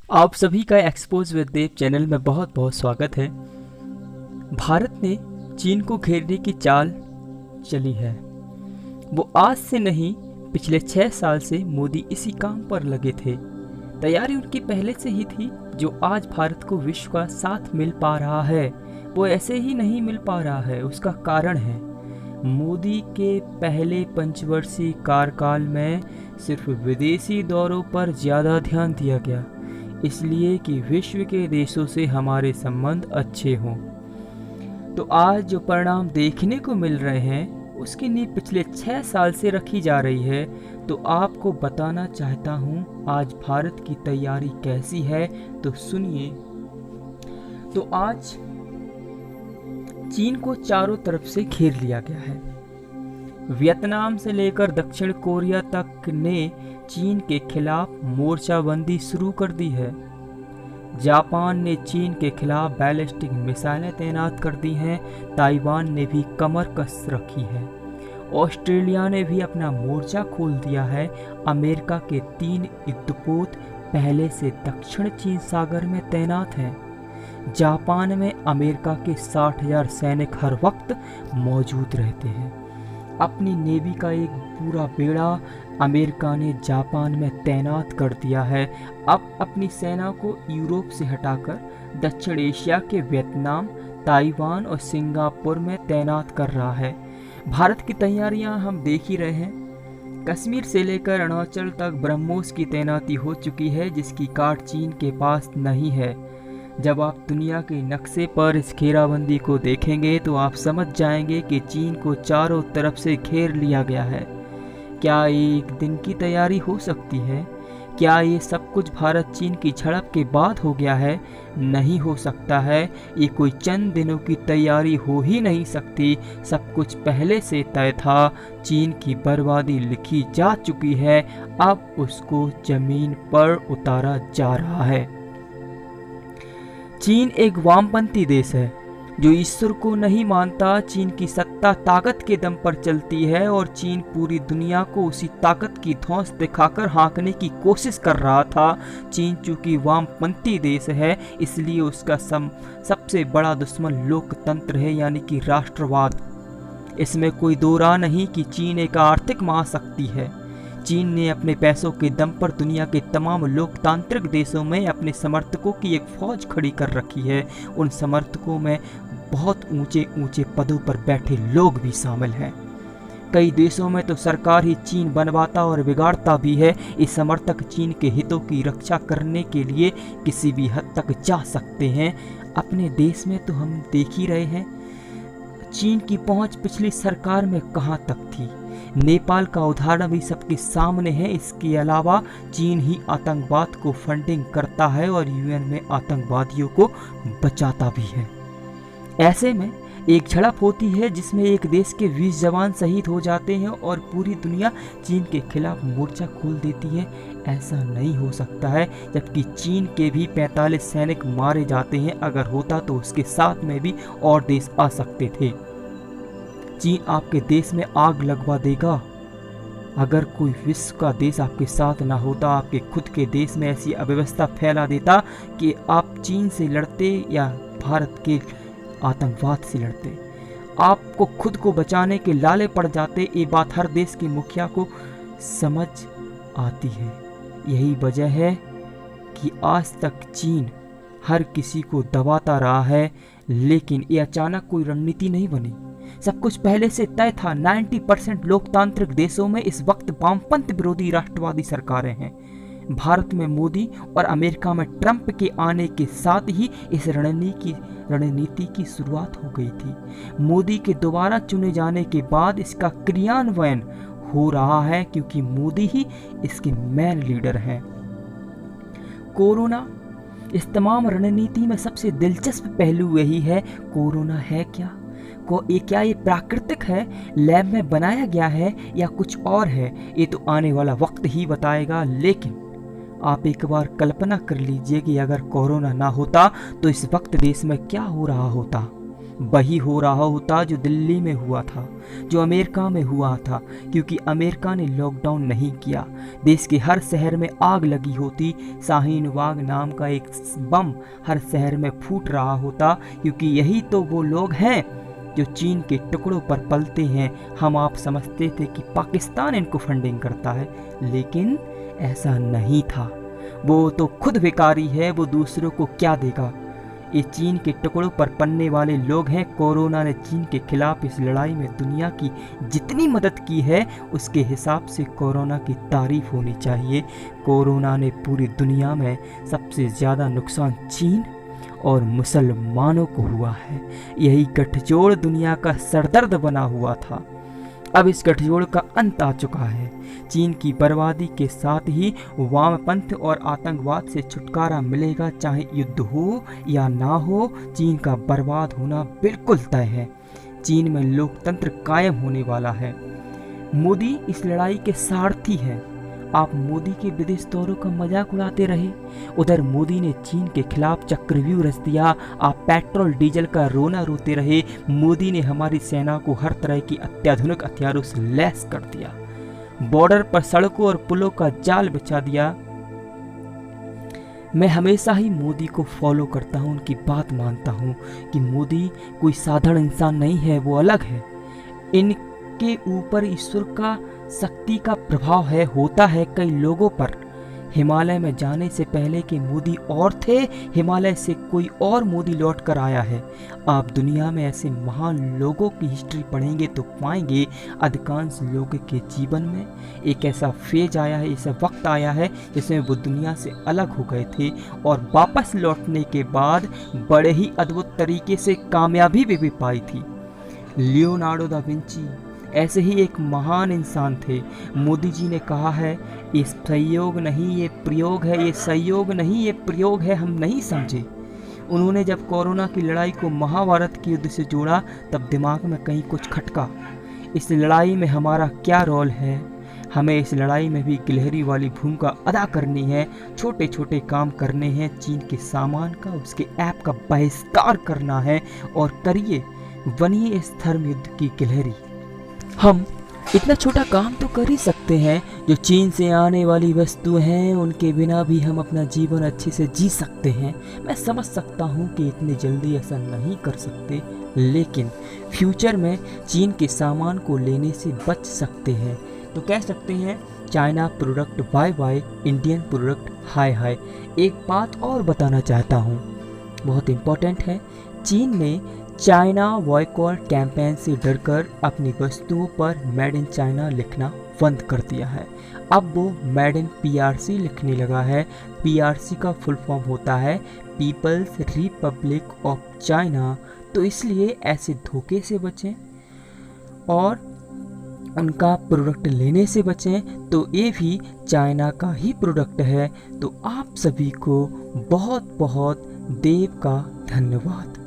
आप सभी का एक्सपोज विद देव चैनल में बहुत बहुत स्वागत है। भारत ने चीन को घेरने की चाल चली है। वो आज से नहीं, पिछले 6 साल से मोदी इसी काम पर लगे थे। तैयारी उनकी पहले से ही थी। जो आज भारत को विश्व का साथ मिल पा रहा है वो ऐसे ही नहीं मिल पा रहा है। उसका कारण है मोदी के पहले पंचवर्षीय कार्यकाल में सिर्फ विदेशी दौरों पर ज़्यादा ध्यान दिया गया, इसलिए कि विश्व के देशों से हमारे संबंध अच्छे हों। तो आज जो परिणाम देखने को मिल रहे हैं उसकी नींव पिछले 6 साल से रखी जा रही है। तो आपको बताना चाहता हूँ आज भारत की तैयारी कैसी है, तो सुनिए। तो आज चीन को चारों तरफ से घेर लिया गया है। वियतनाम से लेकर दक्षिण कोरिया तक ने चीन के खिलाफ मोर्चाबंदी शुरू कर दी है। जापान ने चीन के खिलाफ बैलिस्टिक मिसाइलें तैनात कर दी हैं। ताइवान ने भी कमर कस रखी है। ऑस्ट्रेलिया ने भी अपना मोर्चा खोल दिया है। अमेरिका के 3 युद्धपोत पहले से दक्षिण चीन सागर में तैनात हैं। जापान में अमेरिका के 60,000 सैनिक हर वक्त मौजूद रहते हैं। अपनी नेवी का एक पूरा बेड़ा अमेरिका ने जापान में तैनात कर दिया है। अब अपनी सेना को यूरोप से हटाकर दक्षिण एशिया के वियतनाम, ताइवान और सिंगापुर में तैनात कर रहा है। भारत की तैयारियां हम देख ही रहे हैं। कश्मीर से लेकर अरुणाचल तक ब्रह्मोस की तैनाती हो चुकी है, जिसकी काट चीन के पास नहीं है। जब आप दुनिया के नक्शे पर इस घेराबंदी को देखेंगे तो आप समझ जाएंगे कि चीन को चारों तरफ से घेर लिया गया है। क्या एक दिन की तैयारी हो सकती है? क्या ये सब कुछ भारत चीन की झड़प के बाद हो गया है? नहीं हो सकता है। ये कोई चंद दिनों की तैयारी हो ही नहीं सकती। सब कुछ पहले से तय था। चीन की बर्बादी लिखी जा चुकी है, अब उसको जमीन पर उतारा जा रहा है। चीन एक वामपंथी देश है जो ईश्वर को नहीं मानता। चीन की सत्ता ताकत के दम पर चलती है और चीन पूरी दुनिया को उसी ताकत की धौंस दिखाकर हाँकने की कोशिश कर रहा था। चीन चूंकि वामपंथी देश है, इसलिए उसका सबसे बड़ा दुश्मन लोकतंत्र है, यानी कि राष्ट्रवाद। इसमें कोई दो राह नहीं कि चीन एक आर्थिक महाशक्ति है। चीन ने अपने पैसों के दम पर दुनिया के तमाम लोकतांत्रिक देशों में अपने समर्थकों की एक फौज खड़ी कर रखी है। उन समर्थकों में बहुत ऊंचे ऊंचे पदों पर बैठे लोग भी शामिल हैं। कई देशों में तो सरकार ही चीन बनवाता और बिगाड़ता भी है। इस समर्थक चीन के हितों की रक्षा करने के लिए किसी भी हद तक जा सकते हैं। अपने देश में तो हम देख ही रहे हैं चीन की पहुंच पिछली सरकार में कहां तक थी। नेपाल का उदाहरण भी सबके सामने है। इसके अलावा चीन ही आतंकवाद को फंडिंग करता है और यूएन में आतंकवादियों को बचाता भी है। ऐसे में एक झड़प होती है जिसमें एक देश के 20 जवान शहीद हो जाते हैं और पूरी दुनिया चीन के खिलाफ मोर्चा खोल देती है। ऐसा नहीं हो सकता है, जबकि चीन के भी 45 सैनिक मारे जाते हैं। अगर होता तो उसके साथ में भी और देश आ सकते थे। चीन आपके देश में आग लगवा देगा। अगर कोई विश्व का देश आपके साथ ना होता, आपके खुद के देश में ऐसी अव्यवस्था फैला देता कि आप चीन से लड़ते या भारत के आतंकवाद से लड़ते, आपको खुद को बचाने के लाले पड़ जाते। ये बात हर देश के मुखिया को समझ आती है। यही वजह है कि आज तक चीन हर किसी को दबाता रहा है, लेकिन ये अचानक कोई रणनीति नहीं बनी। सब कुछ पहले से तय था। 90% लोकतांत्रिक देशों में इस वक्त वामपंथ विरोधी राष्ट्रवादी सरकारें हैं। भारत में मोदी और अमेरिका में ट्रंप के आने के साथ ही इस रणनीति की शुरुआत हो गई थी। मोदी के दोबारा चुने जाने के बाद इसका क्रियान्वयन हो रहा है, क्योंकि मोदी ही इसके मेन लीडर हैं। कोरोना, इस तमाम रणनीति में सबसे दिलचस्प पहलू यही है, कोरोना है क्या? क्या ये प्राकृतिक है, लैब में बनाया गया है, या कुछ और है? ये तो आने वाला वक्त ही बताएगा। लेकिन आप एक बार कल्पना कर लीजिए कि अगर कोरोना ना होता तो इस वक्त देश में क्या हो रहा होता। वही हो रहा होता जो दिल्ली में हुआ था, जो अमेरिका में हुआ था, क्योंकि अमेरिका ने लॉकडाउन नहीं किया। देश के हर शहर में आग लगी होती, शाहीन बाग नाम का एक बम हर शहर में फूट रहा होता, क्योंकि यही तो वो लोग हैं जो चीन के टुकड़ों पर पलते हैं। हम आप समझते थे कि पाकिस्तान इनको फंडिंग करता है, लेकिन ऐसा नहीं था। वो तो खुद भिखारी है, वो दूसरों को क्या देगा। ये चीन के टुकड़ों पर पलने वाले लोग हैं। कोरोना ने चीन के खिलाफ इस लड़ाई में दुनिया की जितनी मदद की है, उसके हिसाब से कोरोना की तारीफ होनी चाहिए। कोरोना ने पूरी दुनिया में सबसे ज़्यादा नुकसान चीन और मुसलमानों को हुआ है। यही गठजोड़ दुनिया का सरदर्द बना हुआ था। अब इस गठजोड़ का अंत आ चुका है। चीन की बर्बादी के साथ ही वामपंथ और आतंकवाद से छुटकारा मिलेगा, चाहे युद्ध हो या ना हो। चीन का बर्बाद होना बिल्कुल तय है। चीन में लोकतंत्र कायम होने वाला है। मोदी इस लड़ाई के सारथी हैं। आप मोदी के विदेश दौरों का मजाक उड़ाते रहे, उधर मोदी ने चीन के खिलाफ चक्रव्यूह रच दिया। आप पेट्रोल डीजल का रोना रोते रहे, मोदी ने हमारी सेना को हर तरह की अत्याधुनिक हथियारों से लैस कर दिया। बॉर्डर पर सड़कों और पुलों का जाल बिछा दिया। मैं हमेशा ही मोदी को फॉलो करता हूँ, उनकी बात मानता हूँ कि मोदी कोई साधारण इंसान नहीं है, वो अलग है। इनके ऊपर ईश्वर का शक्ति का प्रभाव है, होता है कई लोगों पर। हिमालय में जाने से पहले के मोदी और थे, हिमालय से कोई और मोदी लौट कर आया है। आप दुनिया में ऐसे महान लोगों की हिस्ट्री पढ़ेंगे तो पाएंगे अधिकांश लोगों के जीवन में एक ऐसा फेज आया है, ऐसा वक्त आया है जिसमें वो दुनिया से अलग हो गए थे और वापस लौटने के बाद बड़े ही अद्भुत तरीके से कामयाबी भी पाई थी। लियोनार्डो दा विंची ऐसे ही एक महान इंसान थे। मोदी जी ने कहा है, ये सहयोग नहीं ये प्रयोग है, ये सहयोग नहीं ये प्रयोग है, हम नहीं समझे। उन्होंने जब कोरोना की लड़ाई को महाभारत के युद्ध से जोड़ा, तब दिमाग में कहीं कुछ खटका। इस लड़ाई में हमारा क्या रोल है? हमें इस लड़ाई में भी गिलहरी वाली भूमिका अदा करनी है। छोटे छोटे काम करने हैं, चीन के सामान का, उसके ऐप का बहिष्कार करना है और करिए, बनिए इस धर्म युद्ध की गिलहरी। हम इतना छोटा काम तो कर ही सकते हैं। जो चीन से आने वाली वस्तु हैं, उनके बिना भी हम अपना जीवन अच्छे से जी सकते हैं। मैं समझ सकता हूँ कि इतनी जल्दी ऐसा नहीं कर सकते, लेकिन फ्यूचर में चीन के सामान को लेने से बच सकते हैं। तो कह सकते हैं, China product bye bye, Indian product hi hi. एक बात और बताना चाहता हूँ, बहुत इम्पोर्टेंट है। चीन ने चाइना बॉयकॉट कैंपेन से डरकर अपनी वस्तुओं पर मेड इन चाइना लिखना बंद कर दिया है। अब वो मेड इन पीआरसी लिखने लगा है। पीआरसी का फुल फॉर्म होता है पीपल्स रिपब्लिक ऑफ चाइना। तो इसलिए ऐसे धोखे से बचें और उनका प्रोडक्ट लेने से बचें। तो ये भी चाइना का ही प्रोडक्ट है। तो आप सभी को बहुत बहुत देव का धन्यवाद।